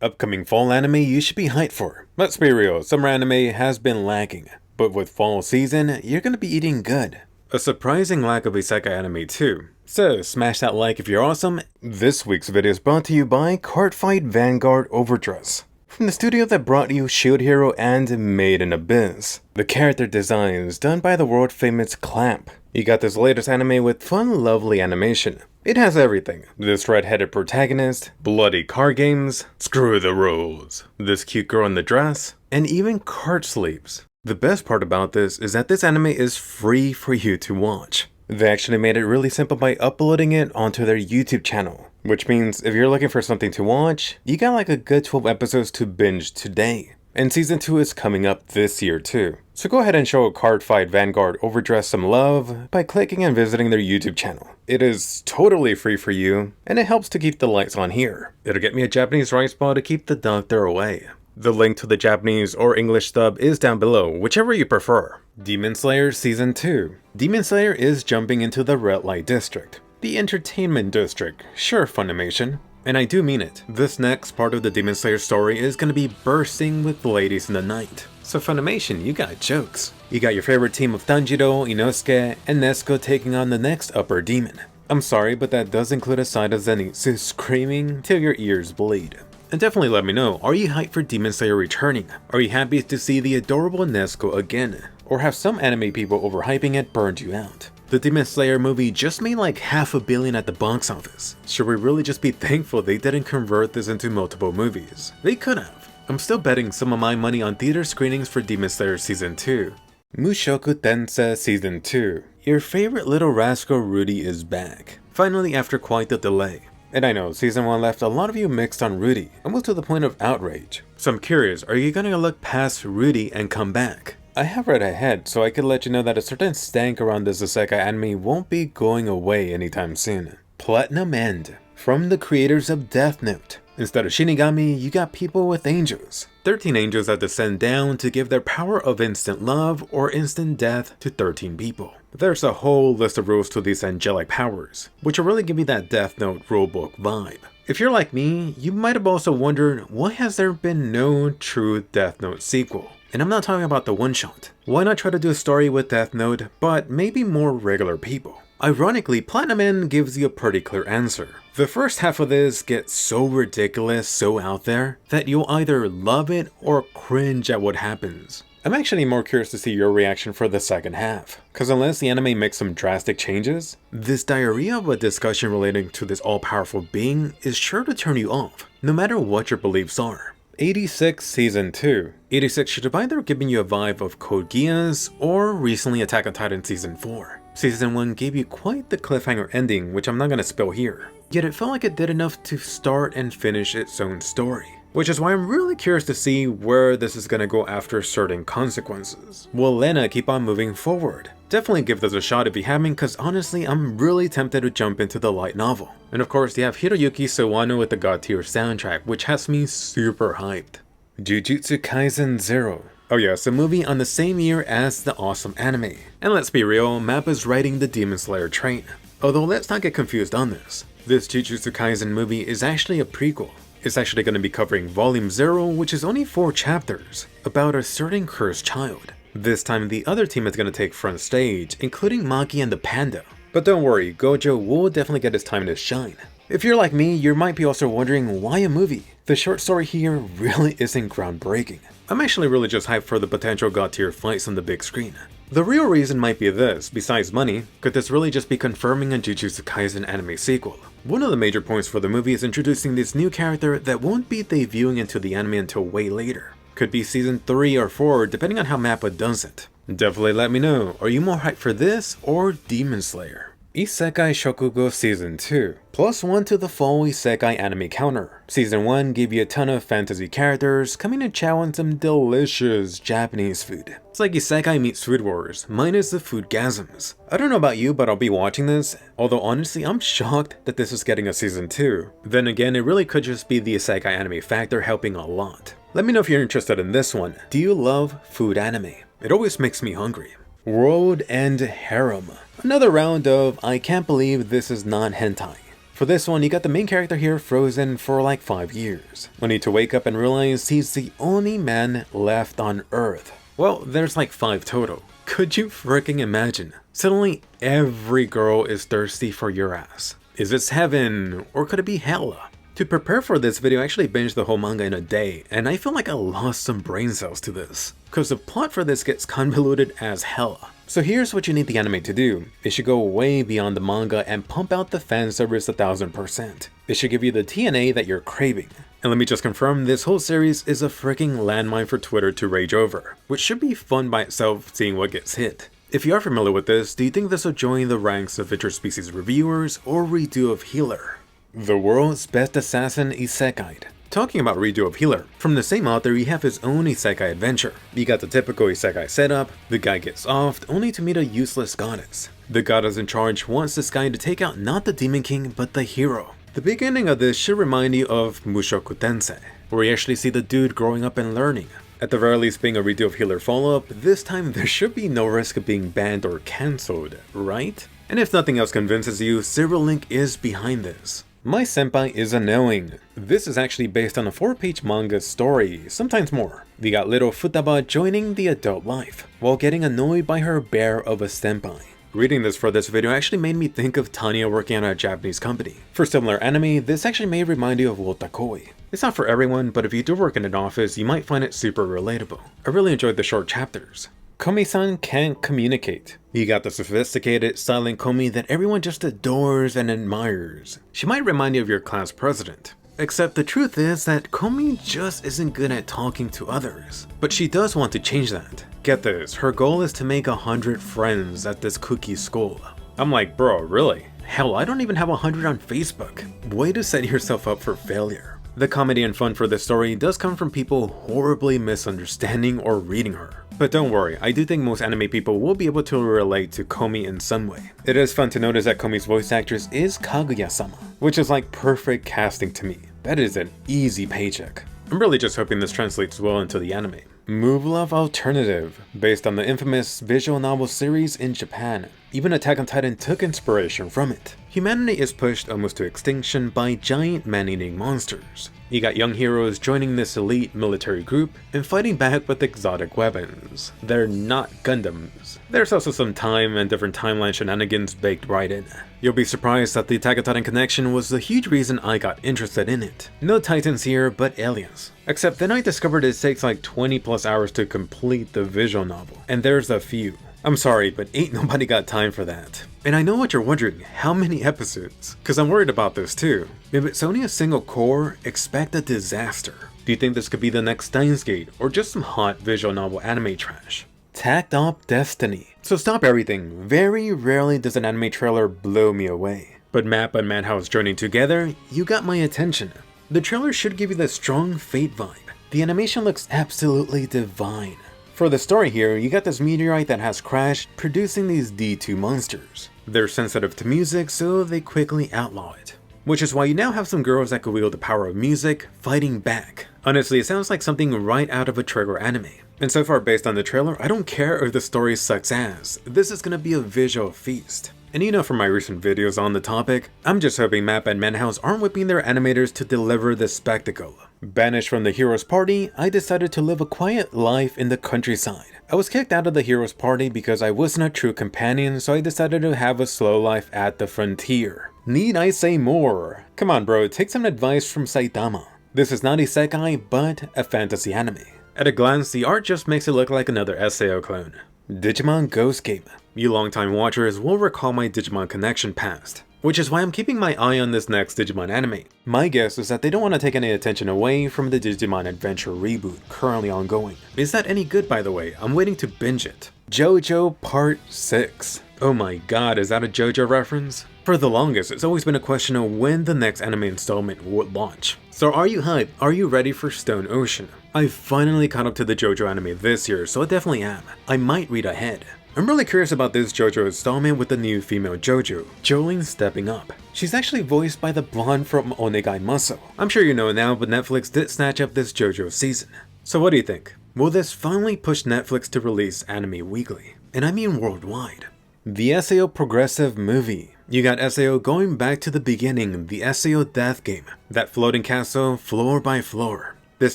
Upcoming fall anime you should be hyped for. Let's be real, summer anime has been lacking, but with fall season, you're gonna be eating good. A surprising lack of isekai anime too. So smash that like if you're awesome. This week's video is brought to you by Cardfight Vanguard Overdress. From the studio that brought you Shield Hero and Made in Abyss. The character designs done by the world famous Clamp. You got this latest anime with fun, lovely animation. It has everything. This red-headed protagonist, bloody car games, screw the rules, this cute girl in the dress, and even card sleeves. The best part about this is that this anime is free for you to watch. They actually made it really simple by uploading it onto their YouTube channel, which means if you're looking for something to watch, you got like a good 12 episodes to binge today. And season 2 is coming up this year too. So go ahead and show Cardfight Vanguard Overdress some love by clicking and visiting their YouTube channel. It is totally free for you, and it helps to keep the lights on here. It'll get me a Japanese rice ball to keep the doctor away. The link to the Japanese or English dub is down below, whichever you prefer. Demon Slayer Season 2. Demon Slayer is jumping into the red light district. The entertainment district, sure Funimation. And I do mean it. This next part of the Demon Slayer story is going to be bursting with ladies in the night. So Funimation, you got jokes. You got your favorite team of Tanjiro, Inosuke, and Nezuko taking on the next upper demon. I'm sorry, but that does include a side of Zenitsu screaming till your ears bleed. And definitely let me know, are you hyped for Demon Slayer returning? Are you happy to see the adorable Nezuko again? Or have some anime people overhyping it burned you out? The Demon Slayer movie just made like $500 million at the box office. Should we really just be thankful they didn't convert this into multiple movies? They could have. I'm still betting some of my money on theater screenings for Demon Slayer Season 2. Mushoku Tensei Season 2. Your favorite little rascal Rudy is back. Finally after quite the delay. And I know, Season 1 left a lot of you mixed on Rudy, almost to the point of outrage. So I'm curious, are you gonna look past Rudy and come back? I have read ahead, so I could let you know that a certain stank around this isekai anime won't be going away anytime soon. Platinum End, from the creators of Death Note. Instead of Shinigami, you got people with angels. 13 angels that descend down to give their power of instant love or instant death to 13 people. There's a whole list of rules to these angelic powers, which will really give me that Death Note rulebook vibe. If you're like me, you might have also wondered, why has there been no true Death Note sequel? And I'm not talking about the one-shot. Why not try to do a story with Death Note, but maybe more regular people? Ironically, Platinum End gives you a pretty clear answer. The first half of this gets so ridiculous, so out there, that you'll either love it or cringe at what happens. I'm actually more curious to see your reaction for the second half, cause unless the anime makes some drastic changes, this diarrhea of a discussion relating to this all-powerful being is sure to turn you off, no matter what your beliefs are. 86 Season 2. 86 should have either given you a vibe of Code Geass or recently Attack on Titan Season 4. Season 1 gave you quite the cliffhanger ending, which I'm not gonna spill here. Yet it felt like it did enough to start and finish its own story. Which is why I'm really curious to see where this is gonna go after certain consequences. Will Lena keep on moving forward? Definitely give this a shot if you haven't, cause honestly I'm really tempted to jump into the light novel. And of course you have Hiroyuki Sawano with the God Tier soundtrack, which has me super hyped. Jujutsu Kaisen 0. Oh yes, a movie on the same year as the awesome anime. And let's be real, Mappa's riding the Demon Slayer train. Although let's not get confused on this. This Jujutsu Kaisen movie is actually a prequel. It's actually going to be covering Volume 0, which is only 4 chapters, about a certain cursed child. This time the other team is going to take front stage, including Maki and the Panda. But don't worry, Gojo will definitely get his time to shine. If you're like me, you might be also wondering why a movie? The short story here really isn't groundbreaking. I'm actually really just hyped for the potential God Tier fights on the big screen. The real reason might be this, besides money, could this really just be confirming a Jujutsu Kaisen anime sequel? One of the major points for the movie is introducing this new character that won't be debuting into the anime until way later. Could be season 3 or 4 depending on how Mappa does it. Definitely let me know, are you more hyped for this or Demon Slayer? Isekai Shokugo Season 2. +1 to the fall Isekai anime counter. Season 1 gave you a ton of fantasy characters coming to chow on some delicious Japanese food. It's like Isekai meets Food Wars, minus the foodgasms. I don't know about you, but I'll be watching this, although honestly I'm shocked that this is getting a Season 2. Then again, it really could just be the Isekai anime factor helping a lot. Let me know if you're interested in this one. Do you love food anime? It always makes me hungry. World End Harem. Another round of I can't believe this is not hentai. For this one, you got the main character here frozen for like 5 years, only to wake up and realize he's the only man left on Earth. Well, there's like 5 total. Could you freaking imagine? Suddenly, every girl is thirsty for your ass. Is this heaven, or could it be hell? To prepare for this video, I actually binged the whole manga in a day, and I feel like I lost some brain cells to this, because the plot for this gets convoluted as hell. So here's what you need the anime to do. It should go way beyond the manga and pump out the fan service 1000%. It should give you the TNA that you're craving. And let me just confirm, this whole series is a freaking landmine for Twitter to rage over, which should be fun by itself seeing what gets hit. If you are familiar with this, do you think this will join the ranks of interspecies reviewers or redo of Healer? The world's best assassin isekai. Talking about redo of Healer, from the same author you have his own isekai adventure. You got the typical isekai setup, the guy gets offed only to meet a useless goddess. The goddess in charge wants this guy to take out not the demon king but the hero. The beginning of this should remind you of Mushoku Tensei, where you actually see the dude growing up and learning. At the very least being a redo of Healer follow-up, this time there should be no risk of being banned or cancelled, right? And if nothing else convinces you, Zero Link is behind this. My senpai is annoying. This is actually based on a 4-page manga story, sometimes more. We got little Futaba joining the adult life, while getting annoyed by her bear of a senpai. Reading this for this video actually made me think of Tanya working at a Japanese company. For similar anime, this actually may remind you of Wotakoi. It's not for everyone, but if you do work in an office, you might find it super relatable. I really enjoyed the short chapters. Komi-san can't communicate. You got the sophisticated, silent Komi that everyone just adores and admires. She might remind you of your class president. Except the truth is that Komi just isn't good at talking to others. But she does want to change that. Get this, her goal is to make 100 friends at this cookie school. I'm like, bro, really? Hell, I don't even have 100 on Facebook. Way to set yourself up for failure. The comedy and fun for this story does come from people horribly misunderstanding or reading her. But don't worry, I do think most anime people will be able to relate to Komi in some way. It is fun to notice that Komi's voice actress is Kaguya-sama, which is like perfect casting to me. That is an easy paycheck. I'm really just hoping this translates well into the anime. Muv-Luv Alternative, based on the infamous visual novel series in Japan. Even Attack on Titan took inspiration from it. Humanity is pushed almost to extinction by giant man-eating monsters. You got young heroes joining this elite military group and fighting back with exotic weapons. They're not Gundams. There's also some time and different timeline shenanigans baked right in. You'll be surprised that the Attack on Titan connection was the huge reason I got interested in it. No Titans here, but aliens. Except then I discovered it takes like 20 plus hours to complete the visual novel, and there's a few. I'm sorry, but ain't nobody got time for that. And I know what you're wondering, how many episodes? Cause I'm worried about this too. If it's only a single core, expect a disaster. Do you think this could be the next Steins Gate, or just some hot visual novel anime trash? Tacked Up Destiny. So stop everything, very rarely does an anime trailer blow me away. But Mappa and Madhouse joining together, you got my attention. The trailer should give you the strong Fate vibe. The animation looks absolutely divine. For the story here, you got this meteorite that has crashed, producing these D2 monsters. They're sensitive to music, so they quickly outlaw it. Which is why you now have some girls that could wield the power of music, fighting back. Honestly, it sounds like something right out of a Trigger anime. And so far based on the trailer, I don't care if the story sucks ass. This is gonna be a visual feast. And you know from my recent videos on the topic, I'm just hoping Mappa and Madhouse aren't whipping their animators to deliver this spectacle. Banished from the hero's party, I decided to live a quiet life in the countryside. I was kicked out of the hero's party because I wasn't a true companion, so I decided to have a slow life at the frontier. Need I say more? Come on bro, take some advice from Saitama. This is not isekai, but a fantasy anime. At a glance, the art just makes it look like another SAO clone. Digimon Ghost Game. You longtime watchers will recall my Digimon Connection past, which is why I'm keeping my eye on this next Digimon anime. My guess is that they don't want to take any attention away from the Digimon Adventure reboot currently ongoing. Is that any good, by the way? I'm waiting to binge it. JoJo Part 6. Oh my god, is that a JoJo reference? For the longest, it's always been a question of when the next anime installment would launch. So are you hyped? Are you ready for Stone Ocean? I finally caught up to the JoJo anime this year, so I definitely am. I might read ahead. I'm really curious about this JoJo installment with the new female JoJo, Jolene stepping up. She's actually voiced by the blonde from Onegai Musou. I'm sure you know now, but Netflix did snatch up this JoJo season. So what do you think? Will this finally push Netflix to release anime weekly? And I mean worldwide. The SAO Progressive Movie. You got SAO going back to the beginning, the SAO death game, that floating castle floor by floor. This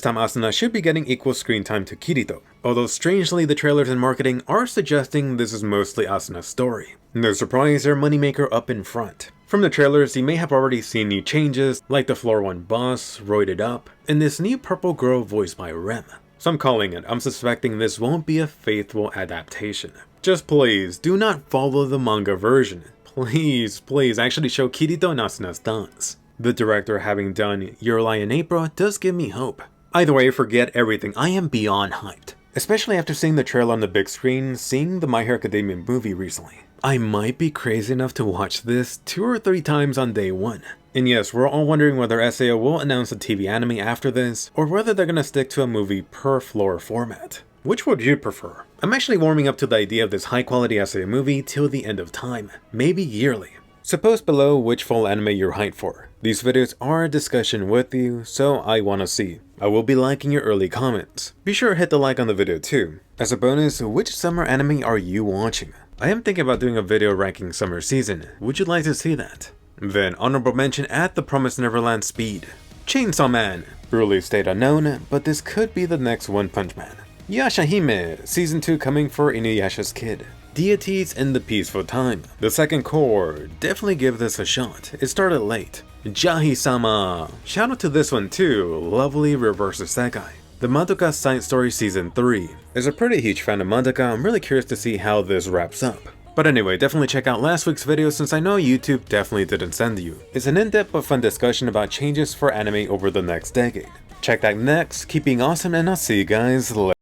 time Asuna should be getting equal screen time to Kirito, although strangely the trailers and marketing are suggesting this is mostly Asuna's story. No surprise, their moneymaker up in front. From the trailers, you may have already seen new changes, like the floor 1 boss, roided up, and this new purple girl voiced by Rem. So I'm calling it, I'm suspecting this won't be a faithful adaptation. Just please, do not follow the manga version. Please actually show Kirito and Asuna's dance. The director having done Your Lie in April does give me hope. Either way, forget everything, I am beyond hyped. Especially after seeing the trailer on the big screen, seeing the My Hero Academia movie recently. I might be crazy enough to watch this 2 or 3 times on day 1. And yes, we're all wondering whether SAO will announce a TV anime after this, or whether they're gonna stick to a movie per floor format. Which would you prefer? I'm actually warming up to the idea of this high quality SAO movie till the end of time, maybe yearly. So post below which full anime you're hyped for. These videos are a discussion with you, so I wanna see. I will be liking your early comments. Be sure to hit the like on the video too. As a bonus, which summer anime are you watching? I am thinking about doing a video ranking summer season. Would you like to see that? Then honorable mention at The Promised Neverland Speed. Chainsaw Man. Release date unknown, but this could be the next One Punch Man. Yashahime, Season 2 coming for Inuyasha's Kid. Deities in the Peaceful Time. The Second Core, definitely give this a shot. It started late. Jahi-sama. Shout out to this one too, lovely Reverse Isekai. The Madoka Side Story Season 3. As a pretty huge fan of Madoka, I'm really curious to see how this wraps up. But anyway, definitely check out last week's video since I know YouTube definitely didn't send you. It's an in-depth but fun discussion about changes for anime over the next decade. Check that next, keep being awesome, and I'll see you guys later.